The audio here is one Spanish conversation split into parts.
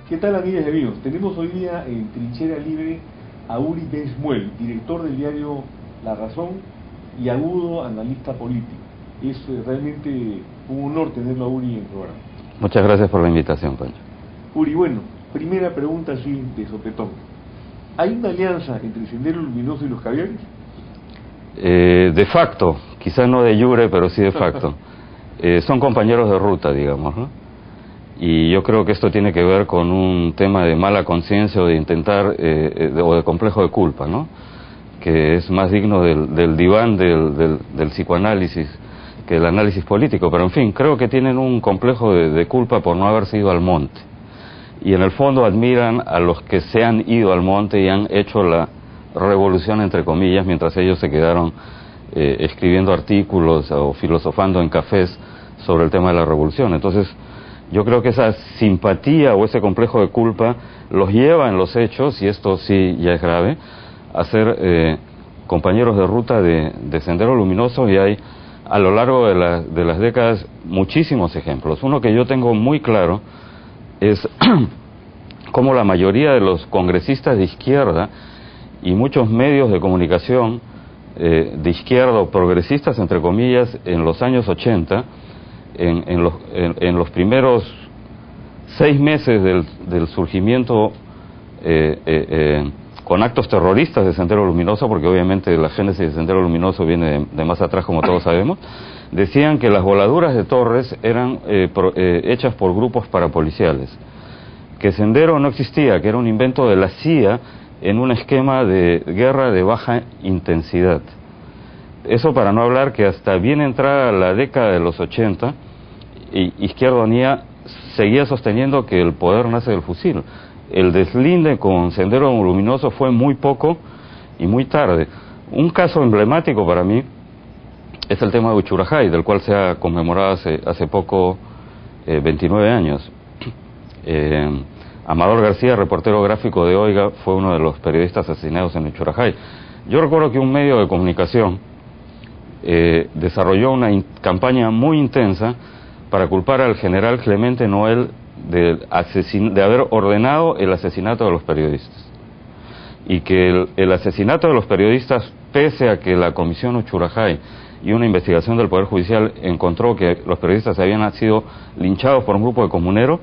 ¿Qué tal, amigas y amigos? Tenemos hoy día en Trinchera Libre a Uri Ben-Shmuel, director del diario La Razón y agudo analista político. Es realmente un honor tenerlo a Uri en el programa. Muchas gracias por la invitación, Pancho. Uri, bueno, primera pregunta así de sopetón. ¿Hay una alianza entre Sendero Luminoso y los Caviares? De facto, quizás no de jure, pero sí de facto. Son compañeros de ruta, digamos, ¿no? Y yo creo que esto tiene que ver con un tema de mala conciencia o de intentar, o de complejo de culpa, ¿no? Que es más digno del diván del psicoanálisis que del análisis político. Pero en fin, creo que tienen un complejo de culpa por no haberse ido al monte. Y en el fondo admiran a los que se han ido al monte y han hecho la revolución, entre comillas, mientras ellos se quedaron escribiendo artículos o filosofando en cafés sobre el tema de la revolución. Entonces, yo creo que esa simpatía o ese complejo de culpa los lleva en los hechos, y esto sí ya es grave, a ser compañeros de ruta de Sendero Luminoso, y hay a lo largo de las décadas muchísimos ejemplos. Uno que yo tengo muy claro es cómo la mayoría de los congresistas de izquierda y muchos medios de comunicación de izquierda o progresistas, entre comillas, en los años 80, en los primeros 6 meses del surgimiento con actos terroristas de Sendero Luminoso, porque obviamente la génesis de Sendero Luminoso viene de más atrás, como todos sabemos, decían que las voladuras de torres eran hechas por grupos parapoliciales, que Sendero no existía, que era un invento de la CIA en un esquema de guerra de baja intensidad. Eso para no hablar que hasta bien entrada la década de los 80, Izquierda Unida seguía sosteniendo que el poder nace del fusil. El deslinde con Sendero Luminoso fue muy poco y muy tarde. Un caso emblemático para mí es el tema de Uchurajay, del cual se ha conmemorado hace poco 29 años. Amador García, reportero gráfico de Oiga, fue uno de los periodistas asesinados en Uchurajay. Yo recuerdo que un medio de comunicación desarrolló una campaña muy intensa para culpar al general Clemente Noel de haber ordenado el asesinato de los periodistas. Y que el asesinato de los periodistas, pese a que la Comisión Uchurajay y una investigación del Poder Judicial encontró que los periodistas habían sido linchados por un grupo de comuneros,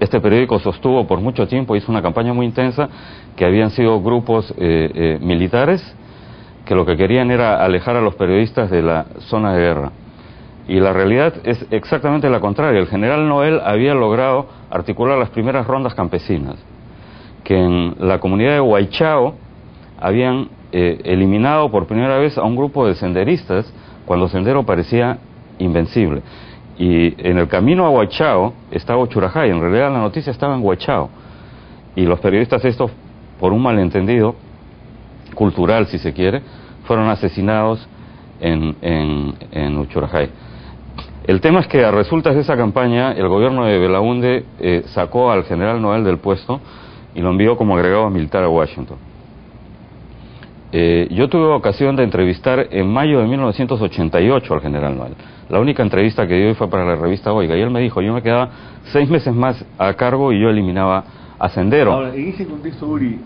este periódico sostuvo por mucho tiempo, hizo una campaña muy intensa, que habían sido grupos militares que lo que querían era alejar a los periodistas de la zona de guerra. Y la realidad es exactamente la contraria. El general Noel había logrado articular las primeras rondas campesinas, que en la comunidad de Huaychao habían eliminado por primera vez a un grupo de senderistas cuando Sendero parecía invencible. Y en el camino a Huaychao estaba Uchurajay. En realidad la noticia estaba en Huaychao. Y los periodistas estos, por un malentendido cultural, si se quiere, fueron asesinados en Uchurajay. El tema es que a resultas de esa campaña, el gobierno de Belaúnde sacó al general Noel del puesto y lo envió como agregado militar a Washington. Yo tuve ocasión de entrevistar en mayo de 1988 al general Noel. La única entrevista que dio fue para la revista Oiga, y él me dijo, yo me quedaba 6 meses más a cargo y yo eliminaba a Sendero. Ahora, en ese contexto, Uri,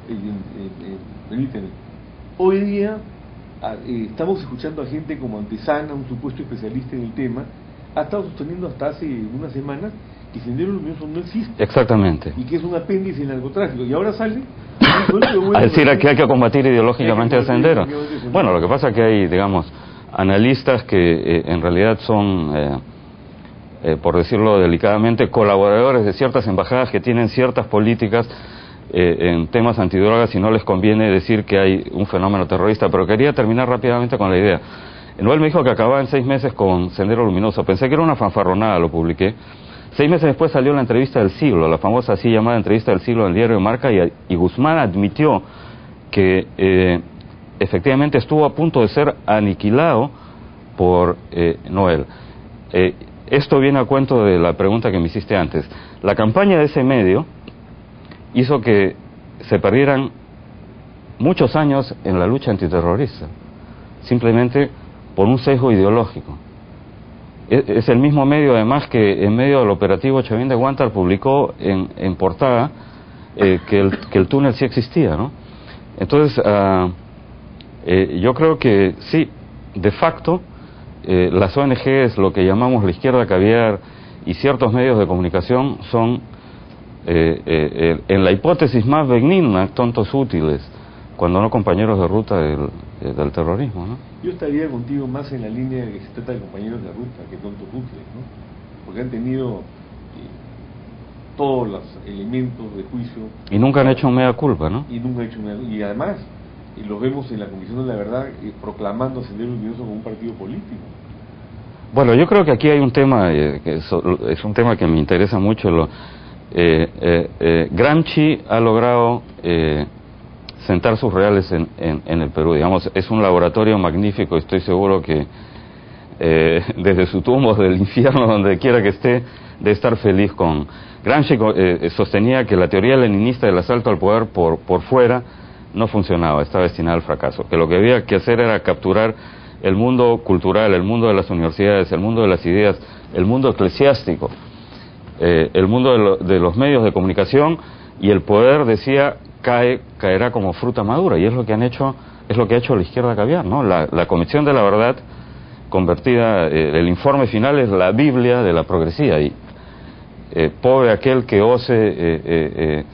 permíteme, hoy día estamos escuchando a gente como Antesana, un supuesto especialista en el tema, ha estado sosteniendo hasta hace unas semanas que Sendero Luminoso no existe. Exactamente. Y que es un apéndice del narcotráfico. Y ahora sale a decir que hay que combatir ideológicamente a Sendero. Bueno, lo que pasa es que hay, digamos, analistas que en realidad son, por decirlo delicadamente, colaboradores de ciertas embajadas que tienen ciertas políticas en temas antidrogas y no les conviene decir que hay un fenómeno terrorista. Pero quería terminar rápidamente con la idea. Noel me dijo que acababa en 6 meses con Sendero Luminoso. Pensé que era una fanfarronada, lo publiqué. 6 meses después salió la entrevista del siglo, la famosa así llamada entrevista del siglo del diario Marca, y Guzmán admitió que efectivamente estuvo a punto de ser aniquilado por Noel. Esto viene a cuento de la pregunta que me hiciste antes. La campaña de ese medio hizo que se perdieran muchos años en la lucha antiterrorista, simplemente por un sesgo ideológico. es el mismo medio además que en medio del operativo Chavín de Huántar publicó en portada que el túnel sí existía, ¿no? Entonces, yo creo que sí, de facto, las ONGs, lo que llamamos la izquierda caviar y ciertos medios de comunicación son, en la hipótesis más benigna, tontos útiles, cuando no compañeros de ruta del terrorismo, ¿no? Yo estaría contigo más en la línea de que se trata de compañeros de ruta que tontos útiles, ¿no? Porque han tenido todos los elementos de juicio. Y nunca han hecho un mea culpa, ¿no? Y nunca han hecho y además, los vemos en la Comisión de la Verdad proclamando Sendero Luminoso como un partido político. Bueno, yo creo que aquí hay un tema, que es un tema que me interesa mucho. Gramsci ha logrado sentar sus reales en el Perú, digamos, es un laboratorio magnífico. Estoy seguro que desde su tumba del infierno, donde quiera que esté, de estar feliz con... Gramsci sostenía que la teoría leninista del asalto al poder por fuera no funcionaba, estaba destinada al fracaso, que lo que había que hacer era capturar el mundo cultural, el mundo de las universidades, el mundo de las ideas, el mundo eclesiástico, el mundo de los medios de comunicación, y el poder, decía, caerá como fruta madura, y es lo que han hecho, es lo que ha hecho la izquierda caviar, ¿no? La Comisión de la Verdad convertida, el informe final es la Biblia de la progresía, y pobre aquel que ose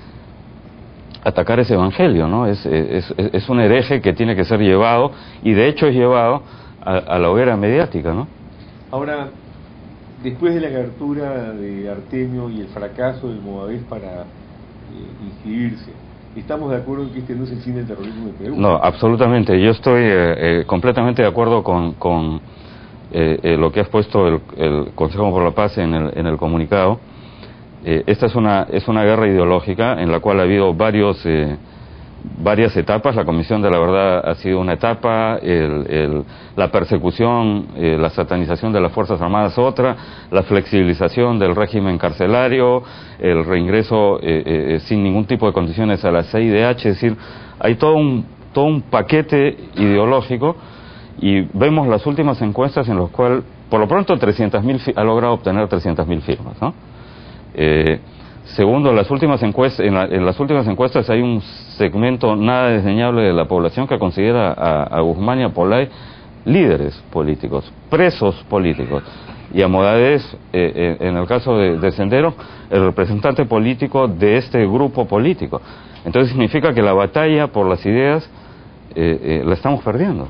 atacar ese evangelio, ¿no? Es un hereje que tiene que ser llevado, y de hecho es llevado a la hoguera mediática, ¿no? Ahora, después de la captura de Artemio y el fracaso del Movadef para inscribirse, ¿estamos de acuerdo en que este no es el fin del terrorismo en Perú? No, absolutamente. Yo estoy completamente de acuerdo con lo que has puesto el Consejo por la Paz en el comunicado. Esta es una guerra ideológica en la cual ha habido varias etapas. La Comisión de la Verdad ha sido una etapa, la persecución, la satanización de las Fuerzas Armadas otra, la flexibilización del régimen carcelario, el reingreso sin ningún tipo de condiciones a la CIDH, es decir, hay todo un paquete ideológico, y vemos las últimas encuestas en las cuales, por lo pronto, ha logrado obtener 300.000 firmas, ¿no? Segundo, en las últimas encuestas hay un segmento nada desdeñable de la población que considera a Guzmán y a Poblay líderes políticos, presos políticos, y a Modadez, en el caso de Sendero, el representante político de este grupo político. Entonces significa que la batalla por las ideas la estamos perdiendo.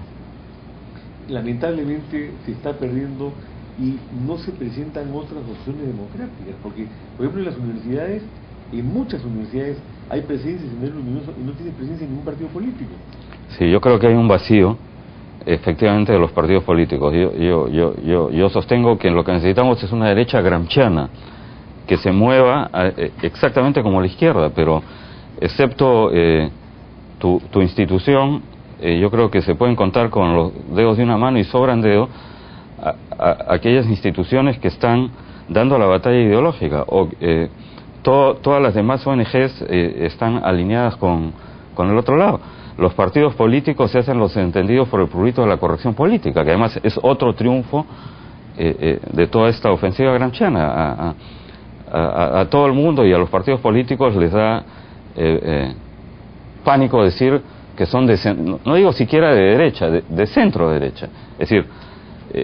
Lamentablemente se está perdiendo, y no se presentan otras opciones democráticas, porque, por ejemplo, en las universidades, en muchas universidades, hay presencia de Sendero Luminoso y no tiene presencia en ningún partido político. Sí, yo creo que hay un vacío, efectivamente, de los partidos políticos. Yo sostengo que lo que necesitamos es una derecha gramsciana, que se mueva exactamente como la izquierda, pero excepto tu institución, yo creo que se pueden contar con los dedos de una mano, y sobran dedos, aquellas instituciones que están dando la batalla ideológica, o todas las demás ONGs están alineadas con el otro lado. Los partidos políticos se hacen los entendidos por el prurito de la corrección política, que además es otro triunfo de toda esta ofensiva gramsciana. A todo el mundo y a los partidos políticos les da pánico decir que son no digo siquiera de derecha, de centro derecha. Es decir,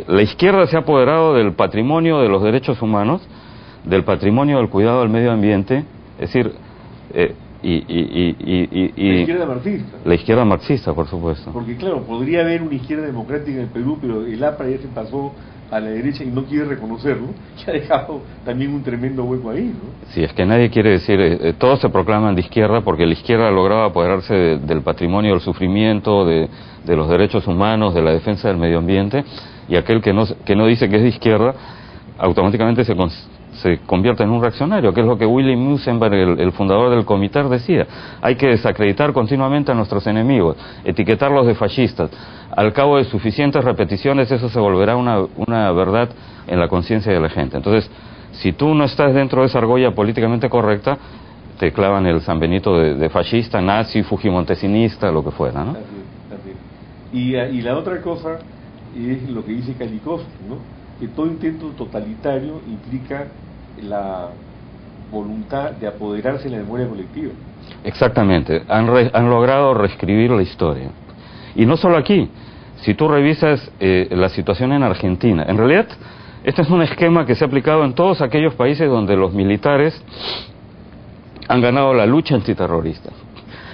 la izquierda se ha apoderado del patrimonio de los derechos humanos, del patrimonio del cuidado del medio ambiente, es decir, la izquierda marxista. La izquierda marxista, por supuesto. Porque claro, podría haber una izquierda democrática en el Perú, pero el APRA ya se pasó a la derecha y no quiere reconocerlo, que ha dejado también un tremendo hueco ahí, ¿no? Sí, es que nadie quiere decir, todos se proclaman de izquierda porque la izquierda ha logrado apoderarse del patrimonio del sufrimiento, de los derechos humanos, de la defensa del medio ambiente, y aquel que no dice que es de izquierda, automáticamente se convierte en un reaccionario, que es lo que Willy Musenberg, el fundador del Comiter, decía. Hay que desacreditar continuamente a nuestros enemigos, etiquetarlos de fascistas. Al cabo de suficientes repeticiones, eso se volverá una verdad en la conciencia de la gente. Entonces, si tú no estás dentro de esa argolla políticamente correcta, te clavan el San Benito de fascista, nazi, fujimontesinista, lo que fuera, ¿no? Así es. Y la otra cosa es lo que dice Kalikowski, ¿no? que todo intento totalitario implica la voluntad de apoderarse de la memoria colectiva. Exactamente, han logrado reescribir la historia. Y no solo aquí, si tú revisas la situación en Argentina, en realidad este es un esquema que se ha aplicado en todos aquellos países donde los militares han ganado la lucha antiterrorista.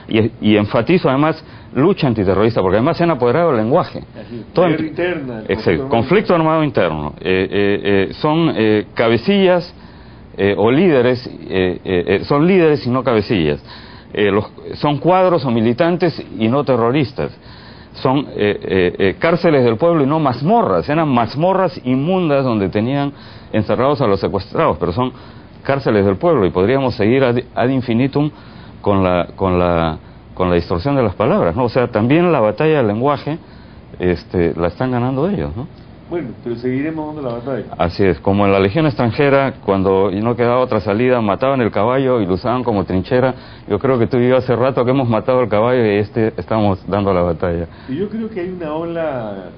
Y enfatizo además lucha antiterrorista, porque además se han apoderado del lenguaje. Guerra interna. Conflicto armado interno. Son cabecillas o líderes, son líderes y no cabecillas. Son cuadros o militantes y no terroristas. Son cárceles del pueblo y no mazmorras. Eran mazmorras inmundas donde tenían encerrados a los secuestrados, pero son cárceles del pueblo, y podríamos seguir ad infinitum con la distorsión de las palabras, ¿no? O sea, también la batalla del lenguaje la están ganando ellos, ¿no? Bueno, pero seguiremos dando la batalla. Así es, como en la Legión extranjera, cuando no quedaba otra salida, mataban el caballo y lo usaban como trinchera. Yo creo que tú y yo hace rato que hemos matado el caballo y estamos dando la batalla. Y yo creo que hay una ola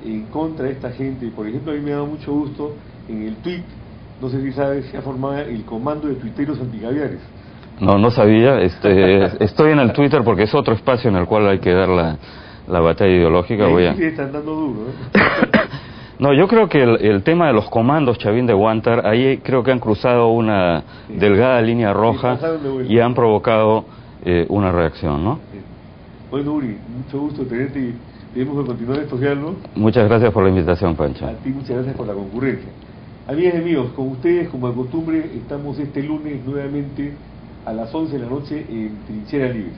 en contra de esta gente. Por ejemplo, a mí me ha dado mucho gusto en el tuit, no sé si sabes, se ha formado el comando de tuiteros anticaviares. No sabía. Estoy en el Twitter porque es otro espacio en el cual hay que dar la batalla ideológica. Sí, están dando duro, ¿eh? No, yo creo que el tema de los comandos Chavín de Huántar, ahí creo que han cruzado una delgada línea roja y han provocado una reacción, ¿no? Bueno, Uri, mucho gusto tenerte y tenemos que continuar estos diálogos. Muchas gracias por la invitación, Pancho. A ti muchas gracias por la concurrencia. Amigas y amigos, con ustedes, como de costumbre, estamos este lunes nuevamente a las 11 de la noche en Trinchera Libre.